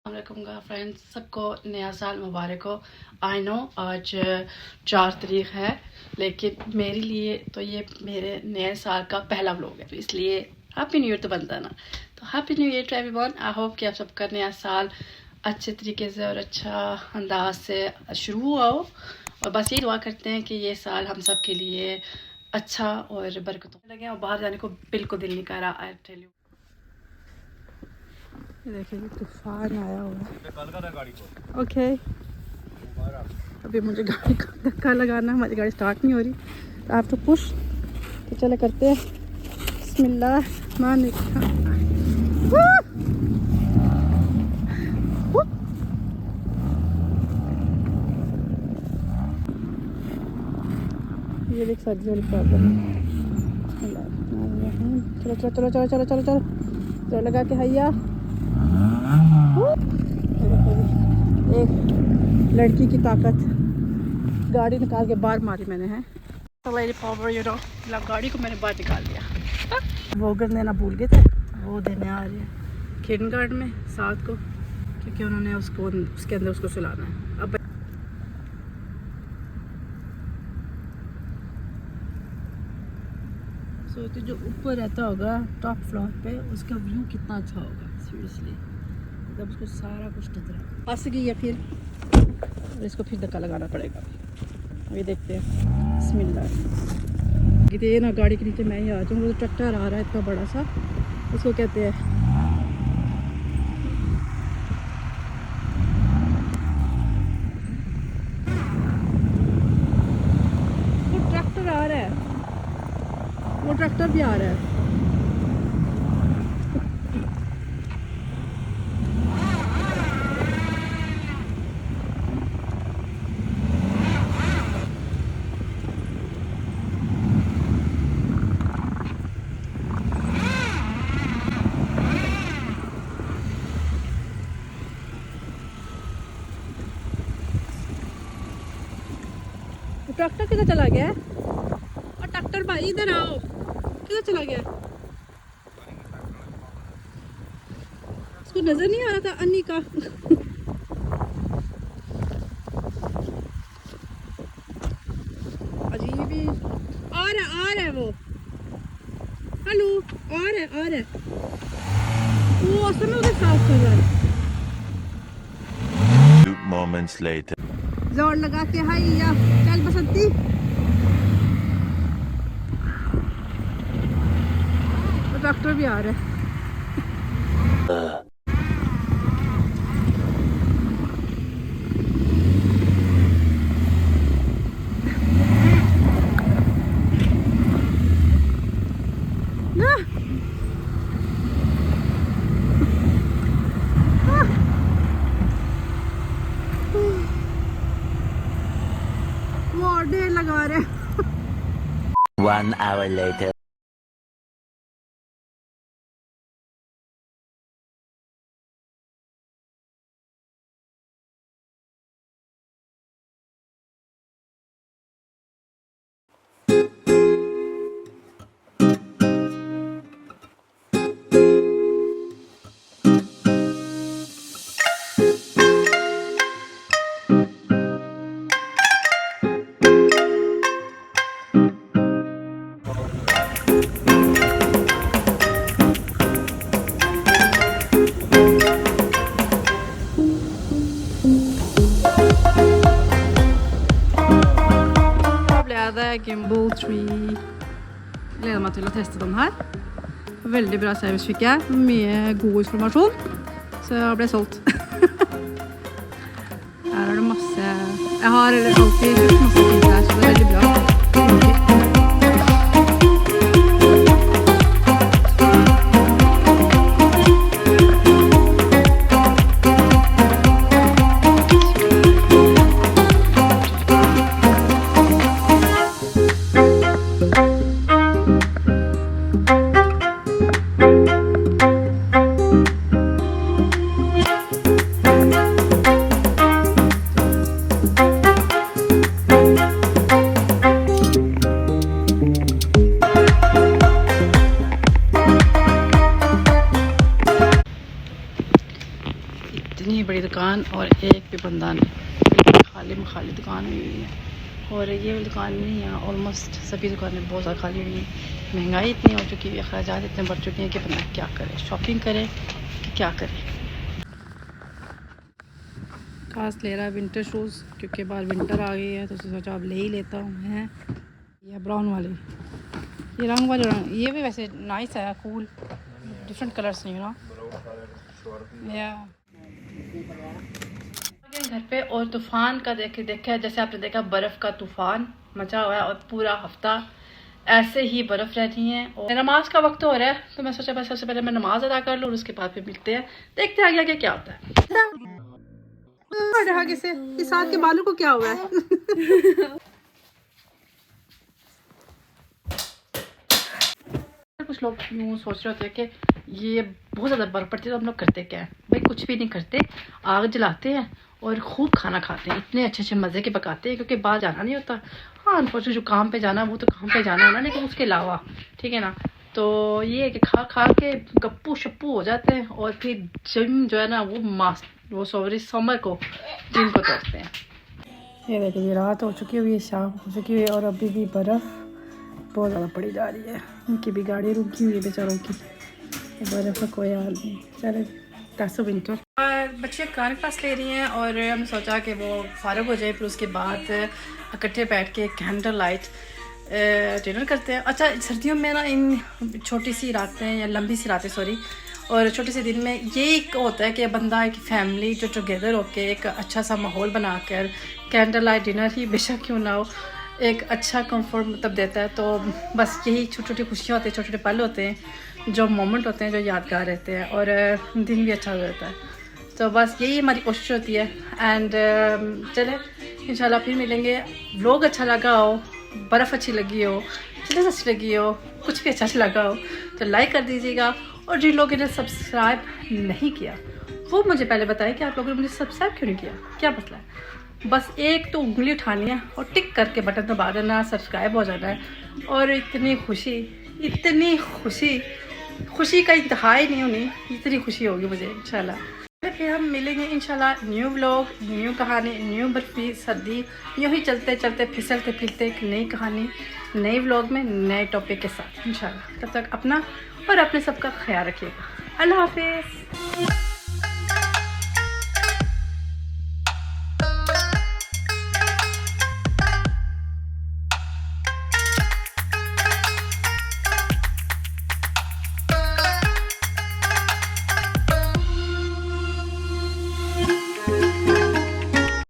वालेकुम फ्रेंड्स, सबको नया साल मुबारक हो। आई नो आज 4 तारीख है, लेकिन मेरे लिए तो ये मेरे नए साल का पहला व्लॉग है, तो इसलिए हैप्पी न्यू ईयर तो बनता ना। तो happy new year to everyone. I hope कि आप सबका नया साल अच्छे तरीके से और अच्छा अंदाज से शुरू हुआ हो, और बस यही दुआ करते हैं कि ये साल हम सब के लिए अच्छा और बरकतों लगे, और बाहर जाने को बिल्कुल दिल नहीं कर रहा। आई टेल यू, देखिए तूफान आया हुआ है। ओके, अभी मुझे गाड़ी का धक्का लगाना, हमारी गाड़ी स्टार्ट नहीं हो रही, तो आप तो पुश। तो चले करते हैं बिस्मिल्लाह रहमान रहीम। ये देख सर्दी वाली प्रॉब्लम है। चलो चलो चलो चलो चलो चलो चलो चलो लगा के हैया। एक लड़की की ताकत, गाड़ी निकाल के बाहर मारी मैंने है। पावर यू नो, गाड़ी को मैंने बाहर निकाल दिया। वो देना भूल गए थे, वो देने आ रहे हैं किंडर गार्डन में 7 को, क्योंकि उन्होंने उसके अंदर उसको सुलाना है। अब सोचते जो ऊपर रहता होगा टॉप फ्लोर पे, उसका व्यू कितना अच्छा होगा सीरियसली, जब उसको सारा कुछ नजर फंस गई है। फिर इसको फिर धक्का लगाना पड़ेगा। अभी देखते हैं बिस्मिल्लाह। ये ना गाड़ी के नीचे मैं ही आ जाऊँ। वो ट्रैक्टर आ रहा है इतना बड़ा सा, उसको कहते हैं वो ट्रैक्टर आ रहा है, वो ट्रैक्टर भी आ रहा है। ट्रैक्टर किधर चला गया है? और ट्रैक्टर भाई इधर आओ, किधर चला गया? उसको नजर नहीं आ रहा था अन्नी का। अजीब ही आ रहा है वो। हेलो, आ रहा है वो, असल में उधर साफ कर रहा है। 2 moments later. जोर लगा के हैया चल बसंती। तो डॉक्टर भी आ रहा है। ना वो ढेर लगा रहे। 1 hour later. Gimbal 3. Gleder meg til å teste den her. Veldig bra service fikk jeg. Mye god informasjon. Så jeg ble solgt. Her er det masse. Jeg har alltid kjøpt masse fint her, så det er veldig bra. इतनी बड़ी दुकान और एक भी बंदा नहीं, खाली दुकान हुई है। और ये वाली दुकान नहीं है, ऑलमोस्ट सभी दुकानें बहुत ज़्यादा खाली हुई हैं। महंगाई इतनी हो चुकी है, ख़र्चात इतने बढ़ चुके हैं कि बंदा क्या करे, शॉपिंग करे कि क्या करे। खास ले रहा है विंटर शूज़ क्योंकि बाहर विंटर आ गई है, तो सोचा अब ले ही लेता हूँ। हैं ये ब्राउन वाली, ये रंग वाले रंग, ये भी वैसे नाइस है, कूल, डिफरेंट कलर्स नहीं ना या घर पे। और तूफ़ान का देखा जैसे आपने देखा, बर्फ़ का तूफ़ान मचा हुआ है और पूरा हफ्ता ऐसे ही बर्फ़ रहनी है। और नमाज का वक्त हो रहा है, तो मैं सोचा सबसे पहले मैं नमाज अदा कर लूँ, उसके बाद फिर मिलते हैं, देखते हैं आगे क्या होता है। आगे से इस हाथ के बालों को क्या हुआ है? कुछ लोग यूँ सोच रहे होते हैं कि ये बहुत ज़्यादा बर्फ़ पड़ती है तो हम लोग करते क्या है। भाई कुछ भी नहीं करते, आग जलाते हैं और खूब खाना खाते हैं, इतने अच्छे मज़े के पकाते हैं क्योंकि बाहर जाना नहीं होता। हाँ अनफॉर्चुनेटली जो काम पे जाना है वो तो काम पे जाना है ना, लेकिन उसके अलावा ठीक है ना, तो ये है कि खा के गप्पू शप्पू हो जाते हैं और फिर जिम जो है ना वो समर को जिम को तोड़ते हैं। ये देखिए रात हो चुकी हुई है, शाम हो चुकी हुई है और अभी भी बर्फ़ बहुत ज़्यादा पड़ी जा रही है। उनकी भी गाड़ी रुकी हुई है बेचारों की, बर्फ़ का कोई हाल नहीं। चले दैट्स विंटर। और बच्चे गाने क्लास ले रही हैं और हमने सोचा कि वो फारग हो जाए, फिर उसके बाद इकट्ठे बैठ के कैंडल लाइट डिनर करते हैं। अच्छा सर्दियों में ना इन छोटी सी रातें या लंबी सी रातें सॉरी और छोटे से दिन में ये एक होता है कि बंदा एक फैमिली जो टुगेदर होकर एक अच्छा सा माहौल बनाकर कैंडल लाइट डिनर ही बेशक क्यों ना हो, एक अच्छा कंफर्ट मतलब देता है। तो बस यही छोटी छोटी खुशियाँ होती हैं, छोटे छोटे पल होते हैं, जो मोमेंट होते हैं जो यादगार रहते हैं और दिन भी अच्छा रहता है। तो बस यही हमारी कोशिश होती है। एंड चले इंशाल्लाह फिर मिलेंगे। व्लॉग अच्छा लगा हो, बर्फ़ अच्छी लगी हो, चिल्स अच्छी लगी हो, कुछ भी अच्छा लगा हो तो लाइक कर दीजिएगा। और जिन लोगों ने सब्सक्राइब नहीं किया वो मुझे पहले बताएं कि आप लोगों ने मुझे सब्सक्राइब क्यों नहीं किया, क्या मसला है। बस एक तो उंगली उठानी है और टिक करके बटन दबा देना, सब्सक्राइब हो जाना है। और इतनी खुशी का इंतहा ही नहीं होनी, इतनी खुशी होगी मुझे इंशाल्लाह। फिर हम मिलेंगे इंशाल्लाह न्यू व्लॉग, न्यू कहानी, न्यू बर्फी सर्दी, यूँ ही चलते चलते फिसलते फिरते एक नई कहानी नए व्लॉग में नए टॉपिक के साथ इंशाल्लाह। तब तक अपना और अपने सबका ख्याल रखिएगा। अल्लाह हाफिज़।